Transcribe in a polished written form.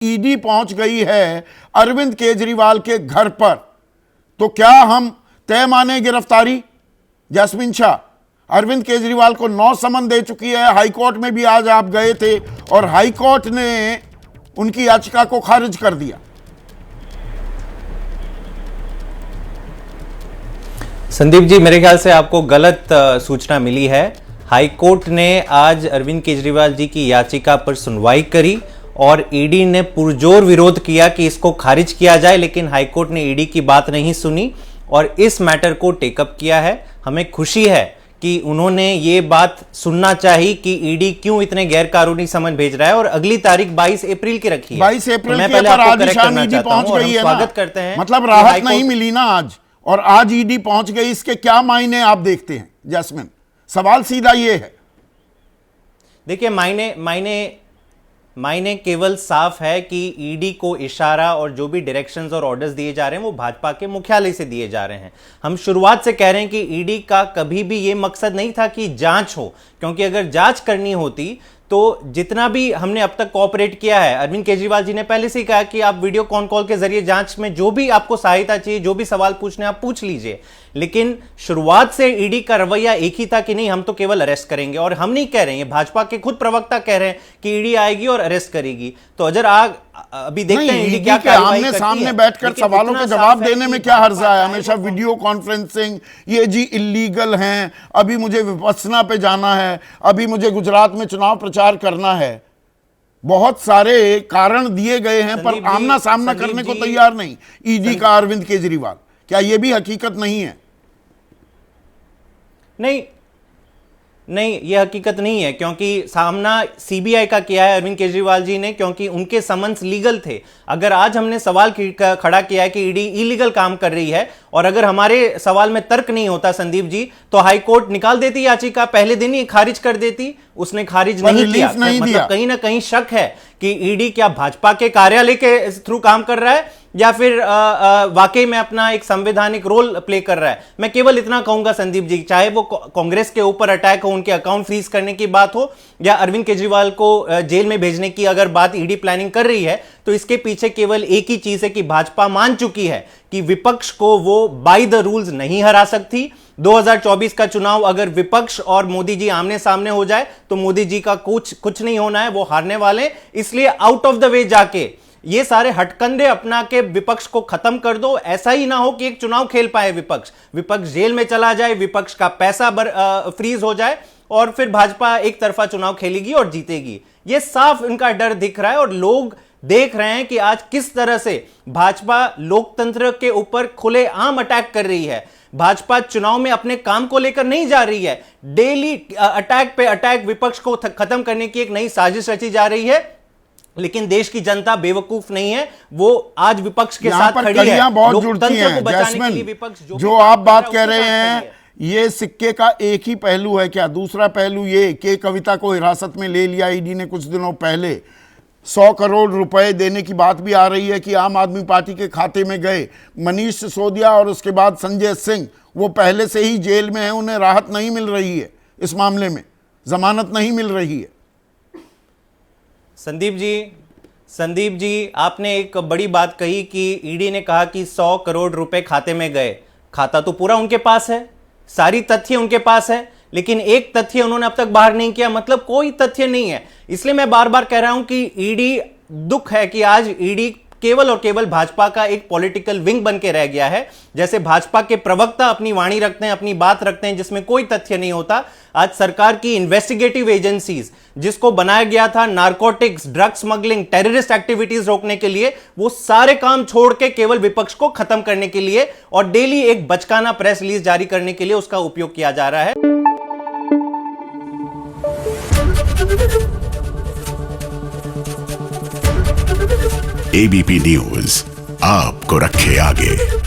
ED पहुंच गई है अरविंद केजरीवाल के घर पर, तो क्या हम तय माने गिरफ्तारी? जैस्मिन शाह अरविंद केजरीवाल को 9 समन दे चुकी है। हाईकोर्ट में भी आज आप गए थे और हाईकोर्ट ने उनकी याचिका को खारिज कर दिया। संदीप जी, मेरे ख्याल से आपको गलत सूचना मिली है। हाईकोर्ट ने आज अरविंद केजरीवाल जी की याचिका पर सुनवाई करी और ईडी ने पुरजोर विरोध किया कि इसको खारिज किया जाए, लेकिन हाईकोर्ट ने ईडी की बात नहीं सुनी और इस मैटर को टेकअप किया है। हमें खुशी है कि उन्होंने ये बात सुनना चाहिए कि ईडी क्यों इतने गैरकानूनी समन भेज रहा है और अगली तारीख 22 अप्रैल की रखी है। 22 अप्रैल के पर आज शाम ईडी पहुंच गई है। स्वागत करते हैं, मतलब राहत नहीं मिली ना आज, और आज ईडी पहुंच गई, इसके क्या मायने आप देखते हैं जैस्मिन? सवाल सीधा ये है। देखिए, मायने केवल साफ है कि ईडी को इशारा और जो भी डायरेक्शंस और ऑर्डर्स दिए जा रहे हैं वो भाजपा के मुख्यालय से दिए जा रहे हैं। हम शुरुआत से कह रहे हैं कि ईडी का कभी भी ये मकसद नहीं था कि जांच हो, क्योंकि अगर जांच करनी होती तो जितना भी हमने अब तक कोऑपरेट किया है, अरविंद केजरीवाल जी ने पहले से ही कहा कि आप वीडियो कॉल के जरिए जांच में जो भी आपको सहायता चाहिए, जो भी सवाल पूछने आप पूछ लीजिए। लेकिन शुरुआत से ईडी का रवैया एक ही था कि नहीं, हम तो केवल अरेस्ट करेंगे। और हम नहीं कह रहे हैं, भाजपा के खुद प्रवक्ता कह रहे हैं कि ईडी आएगी और अरेस्ट करेगी। तो अगर अभी देखते हैं ईडी क्या कार्रवाई करती है। सामने बैठकर सवालों के जवाब देने में क्या हर्जा है? हमेशा वीडियो कॉन्फ्रेंसिंग, ये जी इल्लीगल हैं, अभी मुझे विपස්සना पे जाना है, अभी मुझे गुजरात में चुनाव प्रचार करना है, बहुत सारे कारण दिए गए हैं, पर आमना सामना करने को तैयार नहीं ईडी का अरविंद केजरीवाल। क्या यह भी हकीकत नहीं है? नहीं, यह हकीकत नहीं है, क्योंकि सामना सीबीआई का किया है अरविंद केजरीवाल जी ने, क्योंकि उनके समन्स लीगल थे। अगर आज हमने सवाल खड़ा किया है कि ईडी इलीगल काम कर रही है, और अगर हमारे सवाल में तर्क नहीं होता संदीप जी, तो हाईकोर्ट निकाल देती याचिका, पहले दिन ही खारिज कर देती। उसने खारिज नहीं किया। मतलब कहीं ना कहीं शक है कि ईडी क्या भाजपा के कार्यालय के थ्रू काम कर रहा है या फिर वाकई में अपना एक संवैधानिक रोल प्ले कर रहा है। मैं केवल इतना कहूंगा संदीप जी, चाहे वो कांग्रेस के ऊपर अटैक हो, उनके अकाउंट फ्रीज करने की बात हो, या अरविंद केजरीवाल को जेल में भेजने की अगर बात ईडी प्लानिंग कर रही है, तो इसके पीछे केवल एक ही चीज है कि भाजपा मान चुकी है कि विपक्ष को वो बाय द रूल्स नहीं हरा सकती। 2024 का चुनाव अगर विपक्ष और मोदी जी आमने सामने हो जाए तो मोदी जी का कुछ नहीं होना है, वो हारने वाले। इसलिए आउट ऑफ द वे जाके ये सारे हटकंडे अपना के विपक्ष को खत्म कर दो। ऐसा ही ना हो कि एक चुनाव खेल पाए विपक्ष जेल में चला जाए, विपक्ष का पैसा फ्रीज हो जाए और फिर भाजपा एक तरफा चुनाव खेलेगी और जीतेगी। ये साफ इनका डर दिख रहा है और लोग देख रहे हैं कि आज किस तरह से भाजपा लोकतंत्र के ऊपर खुलेआम अटैक कर रही है। भाजपा चुनाव में अपने काम को लेकर नहीं जा रही है, डेली अटैक पे अटैक, विपक्ष को खत्म करने की एक नई साजिश रची जा रही है। लेकिन देश की जनता बेवकूफ नहीं है, वो आज विपक्ष के साथ खड़ी है। बहुत जुड़ती हैं जैस्मिन, जो आप बात कह रहे हैं ये सिक्के का एक ही पहलू है क्या? दूसरा पहलू ये कि कविता को हिरासत में ले लिया ईडी ने कुछ दिनों पहले, 100 करोड़ रुपए देने की बात भी आ रही है कि आम आदमी पार्टी के खाते में गए। मनीष सिसोदिया और उसके बाद संजय सिंह, वो पहले से ही जेल में हैं, उन्हें राहत नहीं मिल रही है, इस मामले में जमानत नहीं मिल रही है। संदीप जी, आपने एक बड़ी बात कही कि ईडी ने कहा कि 100 करोड़ रुपए खाते में गए। खाता तो पूरा उनके पास है, सारी तथ्य उनके पास है, लेकिन एक तथ्य उन्होंने अब तक बाहर नहीं किया, मतलब कोई तथ्य नहीं है। इसलिए मैं बार बार कह रहा हूं कि ईडी, दुख है कि आज ईडी केवल और केवल भाजपा का एक पॉलिटिकल विंग बन के रह गया है। जैसे भाजपा के प्रवक्ता अपनी वाणी रखते हैं, अपनी बात रखते हैं जिसमें कोई तथ्य नहीं होता, आज सरकार की इन्वेस्टिगेटिव एजेंसीज, जिसको बनाया गया था narcotics, drug smuggling, terrorist activities रोकने के लिए, वो सारे काम छोड़ के केवल विपक्ष को खत्म करने के लिए और डेली एक बचकाना प्रेस रिलीज जारी करने के लिए उसका उपयोग किया जा रहा है। एबीपी न्यूज आपको रखे आगे।